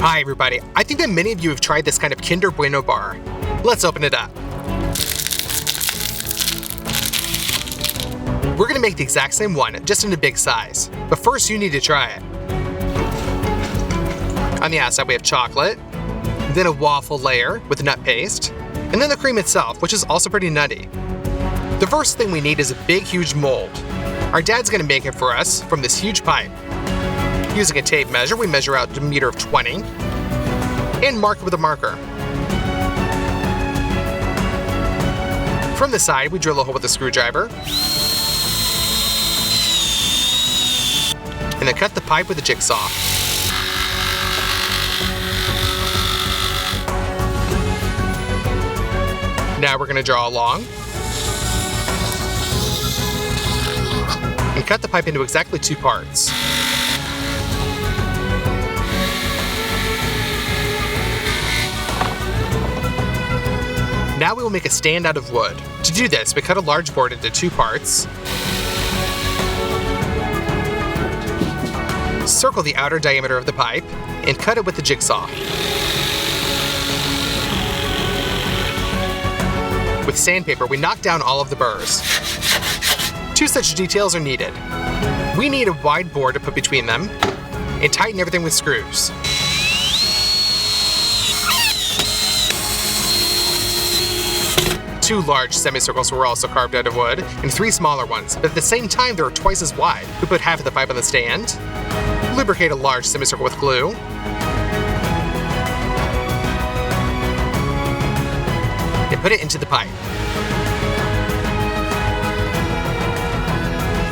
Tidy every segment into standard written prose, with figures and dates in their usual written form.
Hi everybody, I think that many of you have tried this kind of Kinder Bueno bar. Let's open it up. We're gonna make the exact same one, just in a big size. But first you need to try it. On the outside we have chocolate, then a waffle layer with nut paste, and then the cream itself, which is also pretty nutty. The first thing we need is a big, huge mold. Our dad's gonna make it for us from this huge pipe. Using a tape measure, we measure out a meter of 20 and mark it with a marker. From the side, we drill a hole with a screwdriver and then cut the pipe with a jigsaw. Now we're going to draw along and cut the pipe into exactly 2 parts. Now we will make a stand out of wood. To do this, we cut a large board into 2 parts, circle the outer diameter of the pipe, and cut it with the jigsaw. With sandpaper, we knock down all of the burrs. 2 such details are needed. We need a wide board to put between them, and tighten everything with screws. Two large semicircles were also carved out of wood, and 3 smaller ones, but at the same time they were twice as wide. We put half of the pipe on the stand, lubricate a large semicircle with glue, and put it into the pipe.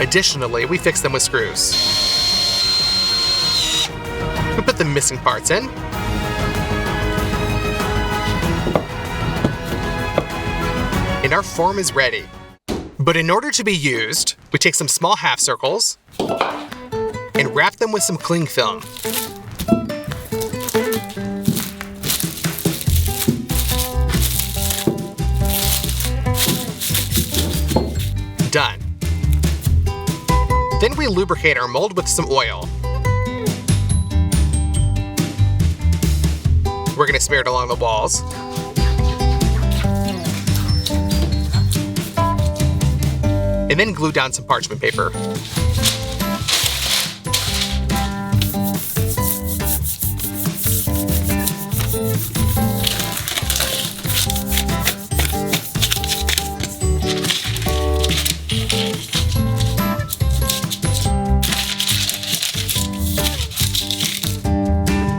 Additionally, we fix them with screws. We put the missing parts in, and our form is ready. But in order to be used, we take some small half circles and wrap them with some cling film. Done. Then we lubricate our mold with some oil. We're going to smear it along the walls. And then glue down some parchment paper.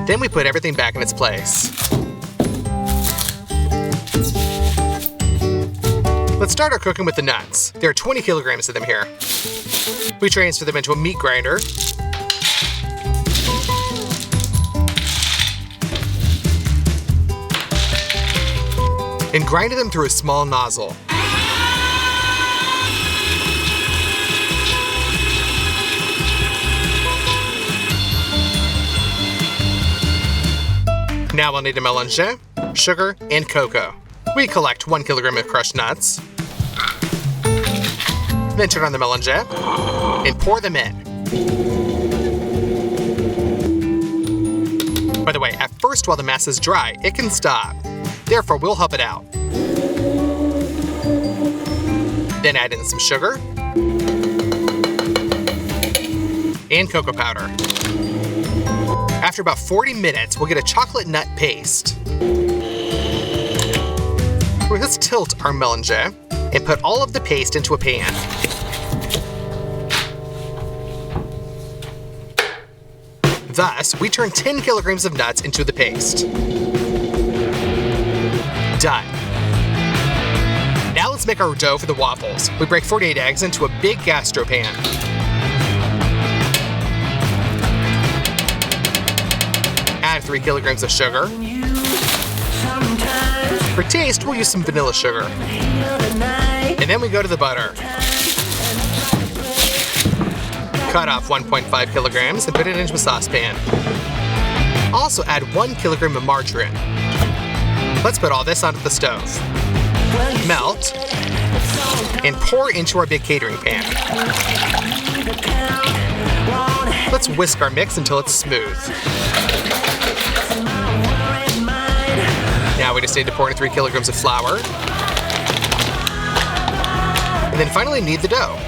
Then we put everything back in its place. Let's start our cooking with the nuts. There are 20 kilograms of them here. We transfer them into a meat grinder. And grind them through a small nozzle. Now we'll need a mélange, sugar, and cocoa. We collect 1 kilogram of crushed nuts, then turn on the mélange and pour them in. By the way, at first while the mass is dry, it can stop. Therefore, we'll help it out. Then add in some sugar and cocoa powder. After about 40 minutes, we'll get a chocolate nut paste. Let's tilt our mélange and put all of the paste into a pan. Thus, we turn 10 kilograms of nuts into the paste. Done. Now let's make our dough for the waffles. We break 48 eggs into a big gastro pan. Add 3 kilograms of sugar. For taste, we'll use some vanilla sugar. And then we go to the butter. Cut off 1.5 kilograms and put it into a saucepan. Also add 1 kilogram of margarine. Let's put all this onto the stove. Melt and pour into our big catering pan. Let's whisk our mix until it's smooth. we just need to pour in 3 kilograms of flour. And then finally knead the dough.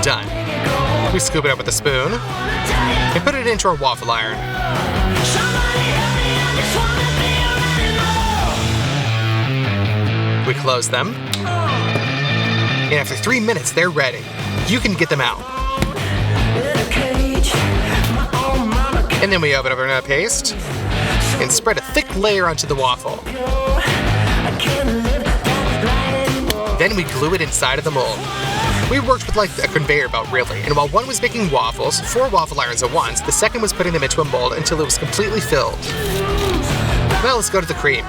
Done. We scoop it up with a spoon and put it into our waffle iron. We close them. And after 3 minutes, they're ready. You can get them out. And then we open up our nut paste and spread a thick layer onto the waffle. Then we glue it inside of the mold. We worked with like a conveyor belt really, and while one was making waffles, 4 waffle irons at once, the second was putting them into a mold until it was completely filled. Now let's go to the cream.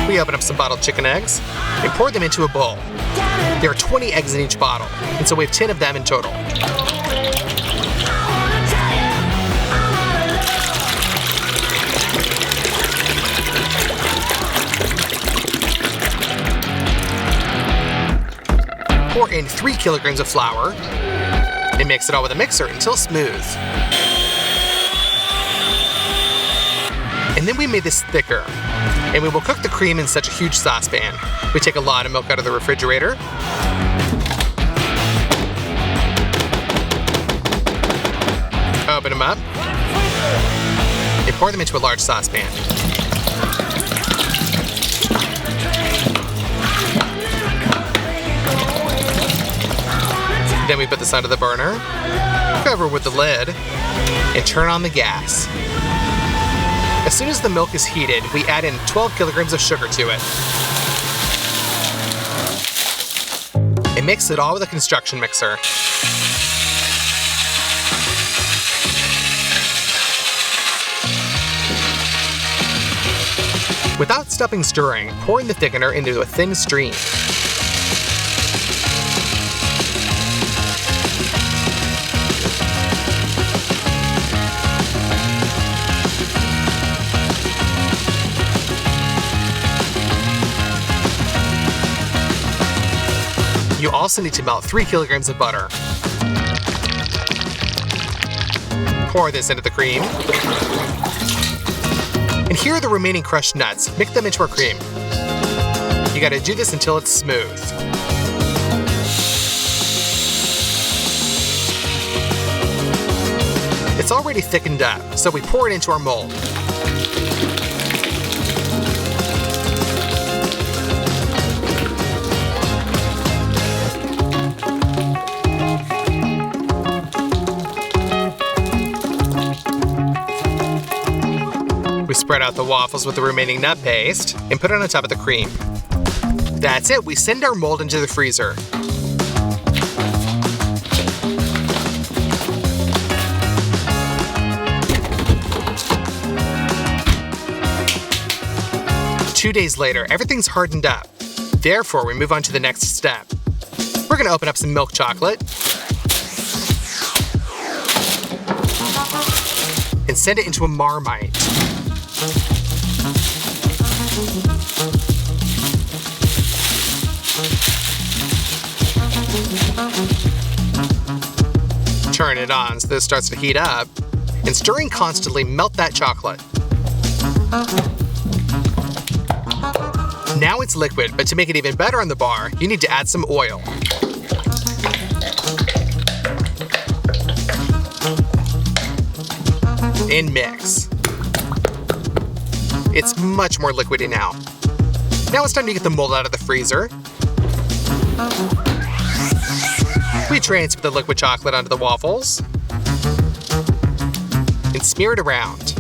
We open up some bottled chicken eggs and pour them into a bowl. There are 20 eggs in each bottle, and so we have 10 of them in total. Pour in 3 kilograms of flour and mix it all with a mixer until smooth. And then we made this thicker, and we will cook the cream in such a huge saucepan. We take a lot of milk out of the refrigerator. Open them up and pour them into a large saucepan. Then we put this under the burner, cover with the lid, and turn on the gas. As soon as the milk is heated, we add in 12 kilograms of sugar to it. And mix it all with a construction mixer. Without stopping stirring, pour in the thickener into a thin stream. You also need to melt 3 kilograms of butter. Pour this into the cream. And here are the remaining crushed nuts. Mix them into our cream. You gotta do this until it's smooth. It's already thickened up, so we pour it into our mold. We spread out the waffles with the remaining nut paste and put it on top of the cream. That's it, we send our mold into the freezer. Two days later, everything's hardened up. Therefore, we move on to the next step. We're gonna open up some milk chocolate and send it into a Marmite. Turn it on so that it starts to heat up, and stirring constantly, melt that chocolate. Now it's liquid, but to make it even better on the bar, you need to add some oil. And mix. It's much more liquidy now. Now it's time to get the mold out of the freezer. We transfer the liquid chocolate onto the waffles and smear it around.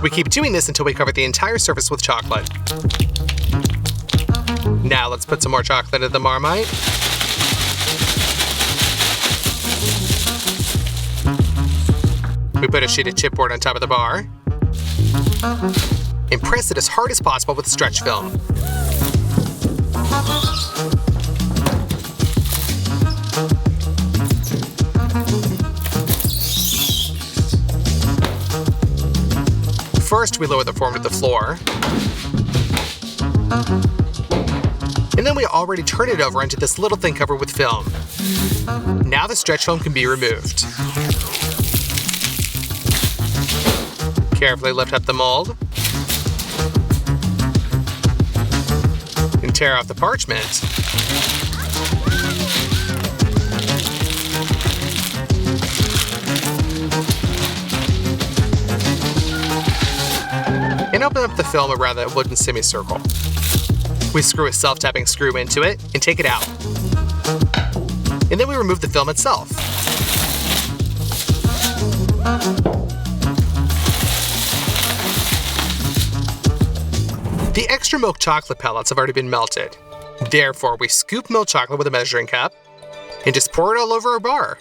We keep doing this until we cover the entire surface with chocolate. Now let's put some more chocolate in the Marmite. We put a sheet of chipboard on top of the bar and press it as hard as possible with stretch film. First, we lower the form to the floor. And then we already turn it over into this little thing covered with film. Now the stretch film can be removed. Carefully lift up the mold. And tear off the parchment. And open up the film around that wooden semicircle. We screw a self-tapping screw into it and take it out. And then we remove the film itself. The extra milk chocolate pellets have already been melted. Therefore, we scoop milk chocolate with a measuring cup and just pour it all over our bar.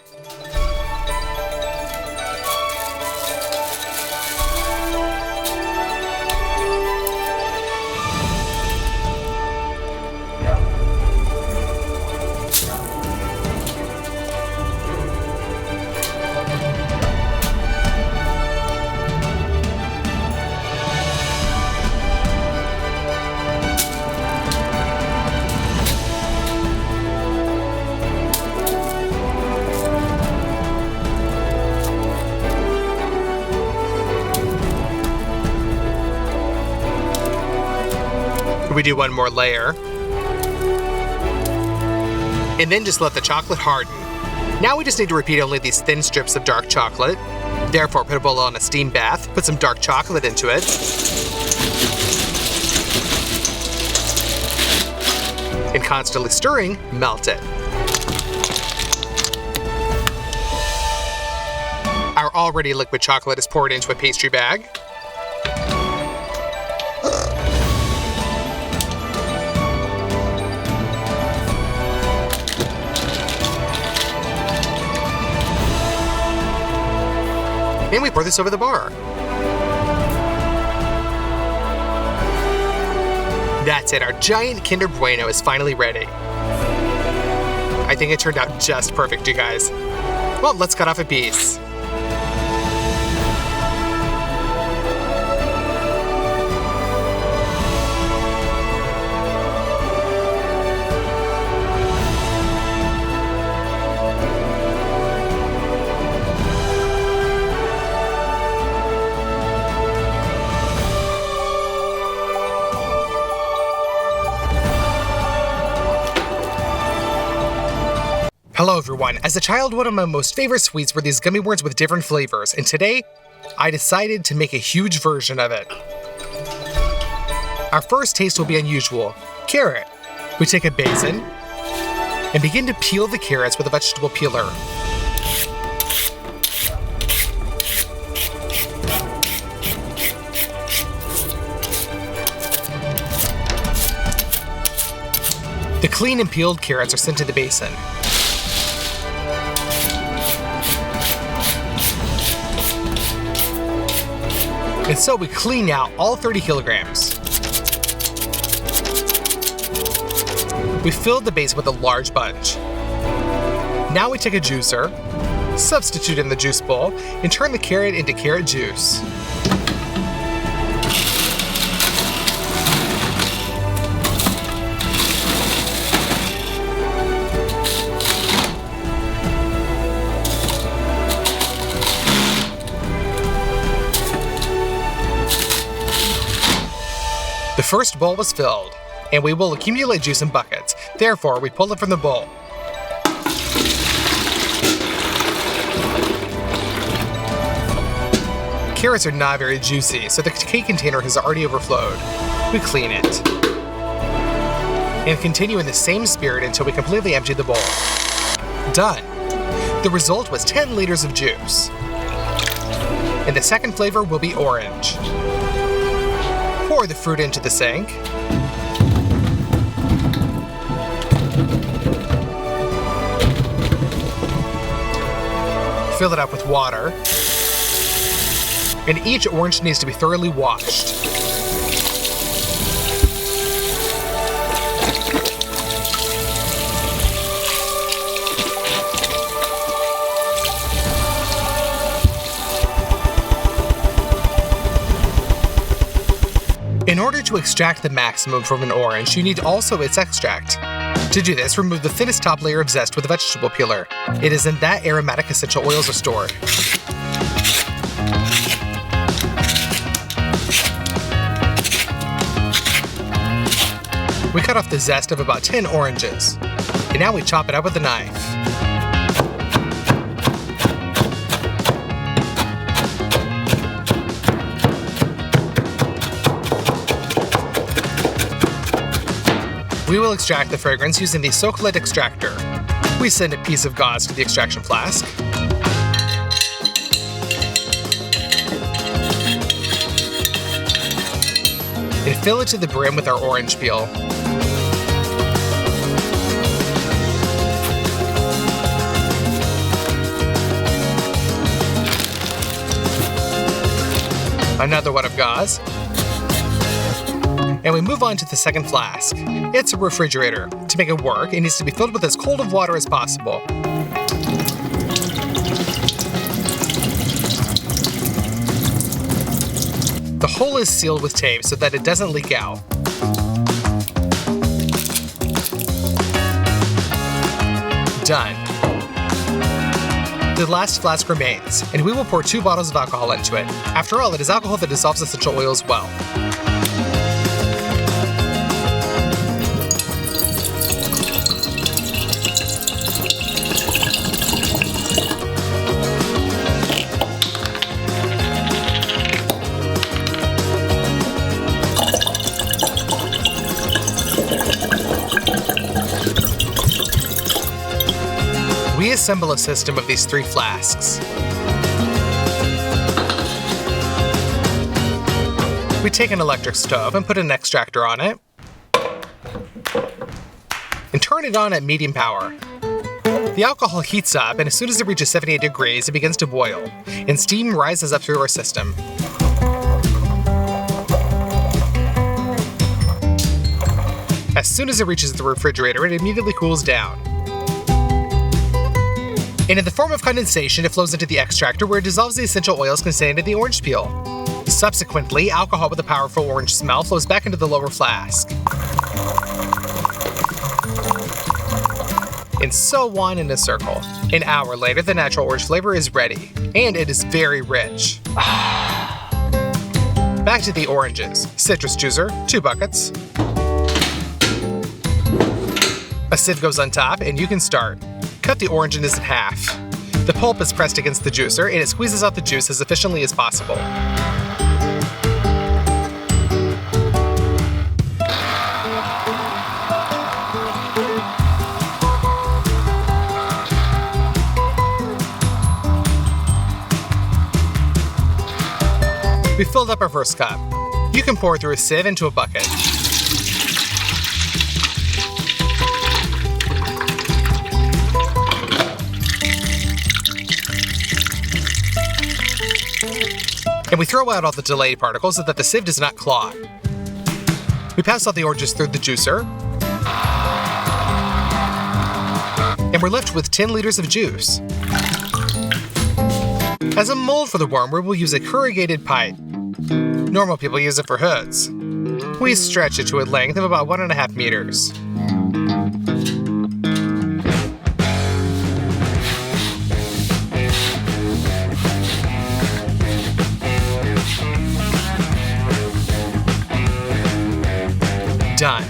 We do one more layer. And then just let the chocolate harden. Now we just need to repeat only these thin strips of dark chocolate. Therefore, put a bowl on a steam bath, put some dark chocolate into it. And constantly stirring, melt it. Our already liquid chocolate is poured into a pastry bag. And we pour this over the bar. That's it, our giant Kinder Bueno is finally ready. I think it turned out just perfect, you guys. Well, let's cut off a piece. Hello everyone, as a child one of my most favorite sweets were these gummy worms with different flavors, and today I decided to make a huge version of it. Our first taste will be unusual, carrot. We take a basin and begin to peel the carrots with a vegetable peeler. The clean and peeled carrots are sent to the basin. And so we clean out all 30 kilograms. We filled the base with a large sponge. Now we take a juicer, substitute in the juice bowl, and turn the carrot into carrot juice. The first bowl was filled, and we will accumulate juice in buckets. Therefore, we pull it from the bowl. Carrots are not very juicy, so the cake container has already overflowed. We clean it. And continue in the same spirit until we completely empty the bowl. Done. The result was 10 liters of juice. And the second flavor will be orange. Pour the fruit into the sink. Fill it up with water. And each orange needs to be thoroughly washed. In order to extract the maximum from an orange, you need also its extract. To do this, remove the thinnest top layer of zest with a vegetable peeler. It is in that aromatic essential oils are stored. We cut off the zest of about 10 oranges. And now we chop it up with a knife. We will extract the fragrance using the Socolite extractor. We send a piece of gauze to the extraction flask. And fill it to the brim with our orange peel. Another one of gauze. And we move on to the second flask. It's a refrigerator. To make it work, it needs to be filled with as cold of water as possible. The hole is sealed with tape so that it doesn't leak out. Done. The last flask remains, and we will pour 2 bottles of alcohol into it. After all, it is alcohol that dissolves essential oils well. We assemble a system of these 3 flasks. We take an electric stove and put an extractor on it, and turn it on at medium power. The alcohol heats up, and as soon as it reaches 78 degrees, it begins to boil, and steam rises up through our system. As soon as it reaches the refrigerator, it immediately cools down. And in the form of condensation, it flows into the extractor where it dissolves the essential oils contained in the orange peel. Subsequently, alcohol with a powerful orange smell flows back into the lower flask. And so on in a circle. An hour later, the natural orange flavor is ready, and it is very rich. Back to the oranges. Citrus juicer, 2 buckets. A sieve goes on top, and you can start. Cut the oranges in half. The pulp is pressed against the juicer, and it squeezes out the juice as efficiently as possible. We filled up our first cup. You can pour through a sieve into a bucket. And we throw out all the delayed particles so that the sieve does not clog. We pass all the oranges through the juicer. And we're left with 10 liters of juice. As a mold for the worm, we'll use a corrugated pipe. Normal people use it for hoods. We stretch it to a length of about 1.5 meters. Done.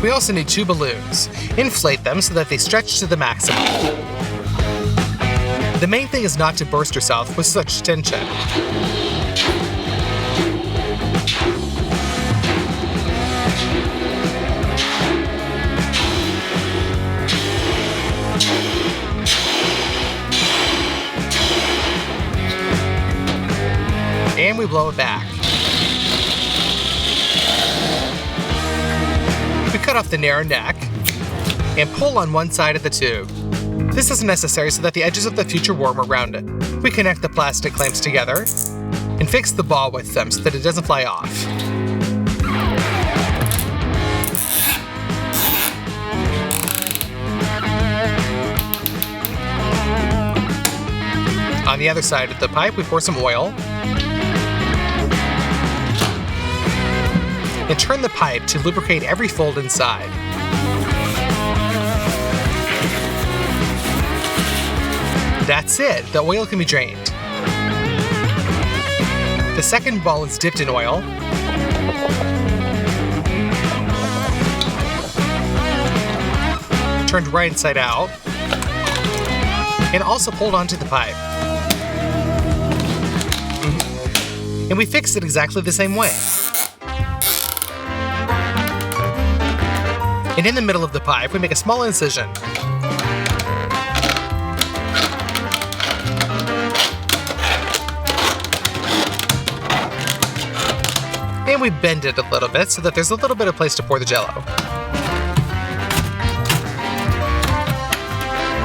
We also need 2 balloons. Inflate them so that they stretch to the maximum. The main thing is not to burst yourself with such tension. And we blow it back. We cut off the narrow neck and pull on one side of the tube. This is necessary so that the edges of the future worm are rounded. We connect the plastic clamps together and fix the ball with them so that it doesn't fly off. On the other side of the pipe, we pour some oil. and turn the pipe to lubricate every fold inside. That's it, the oil can be drained. The second ball is dipped in oil. Turned right inside out. And also pulled onto the pipe. And we fixed it exactly the same way. And in the middle of the pipe, we make a small incision. And we bend it a little bit so that there's a little bit of place to pour the Jell-O.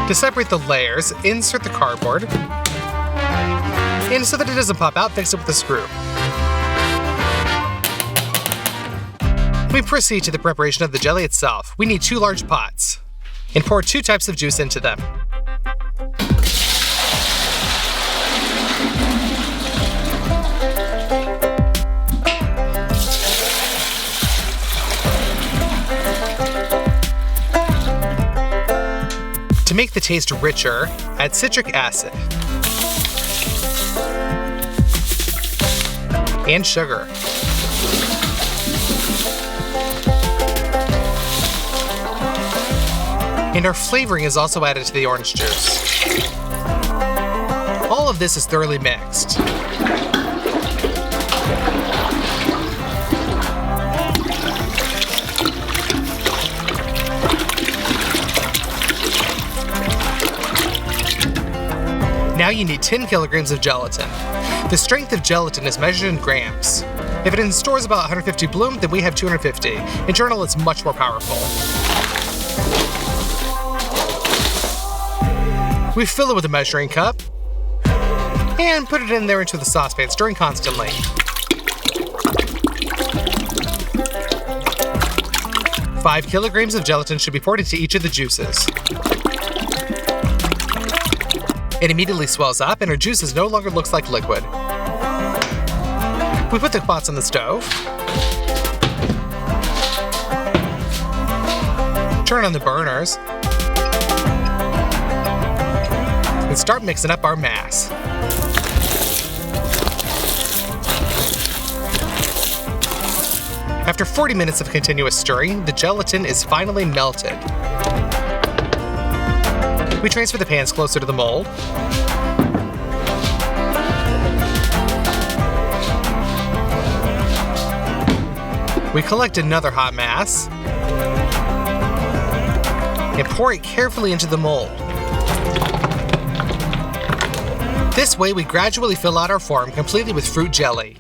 To separate the layers, insert the cardboard. And so that it doesn't pop out, fix it with a screw. We proceed to the preparation of the jelly itself. We need 2 large pots. And pour 2 types of juice into them. To make the taste richer, add citric acid and sugar. And our flavoring is also added to the orange juice. All of this is thoroughly mixed. Now you need 10 kilograms of gelatin. The strength of gelatin is measured in grams. If it in stores about 150 bloom, then we have 250. In Journal, it's much more powerful. We fill it with a measuring cup and put it in there into the saucepan, stirring constantly. Five kilograms of gelatin should be poured into each of the juices. It immediately swells up and our juices no longer looks like liquid. We put the pots on the stove. Turn on the burners. And start mixing up our mass. After 40 minutes of continuous stirring, the gelatin is finally melted. We transfer the pans closer to the mold. We collect another hot mass and pour it carefully into the mold. This way, we gradually fill out our form completely with fruit jelly.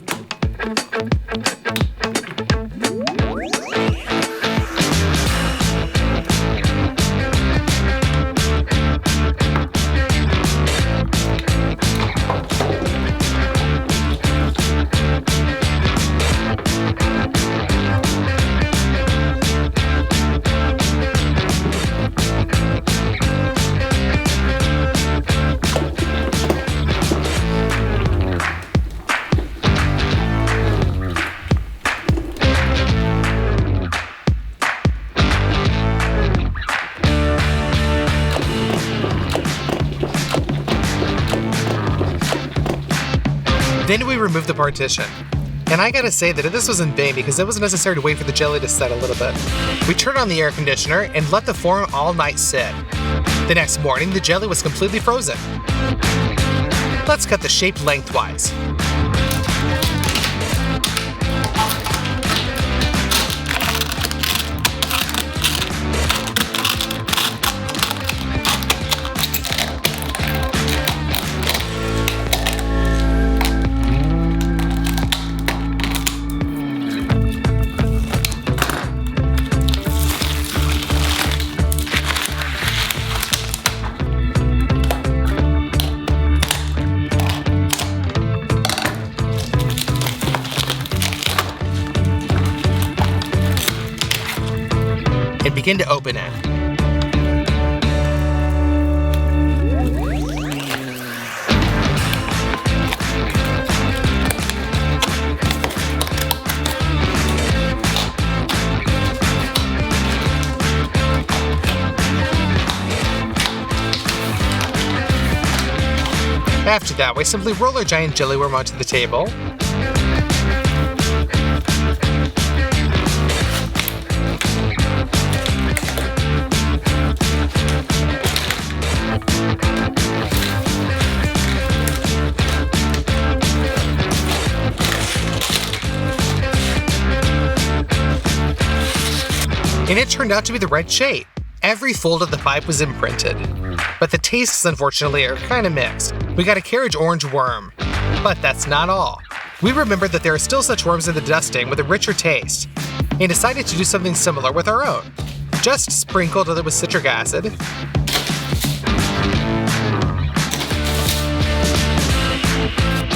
Then we remove the partition. And I gotta say that this was in vain because it was necessary to wait for the jelly to set a little bit. We turned on the air conditioner and let the form all night sit. The next morning, the jelly was completely frozen. Let's cut the shape lengthwise. And begin to open it. After that, we simply roll our giant jelly worm onto the table. And it turned out to be the right shape. Every fold of the pipe was imprinted. But the tastes, unfortunately, are kinda mixed. We got a carriage orange worm. But that's not all. We remembered that there are still such worms in the dusting with a richer taste, and decided to do something similar with our own. Just sprinkled it with citric acid,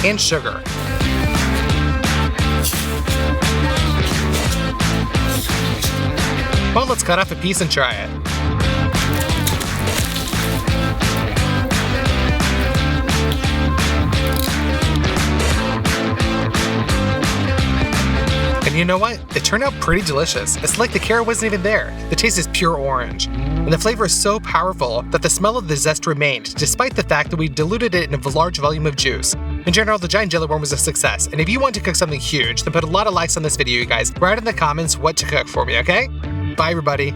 and sugar. Well, let's cut off a piece and try it. And you know what? It turned out pretty delicious. It's like the carrot wasn't even there. The taste is pure orange. And the flavor is so powerful that the smell of the zest remained, despite the fact that we diluted it in a large volume of juice. In general, the giant jelly worm was a success, and if you want to cook something huge, then put a lot of likes on this video, you guys. Write in the comments what to cook for me, okay? Bye, everybody.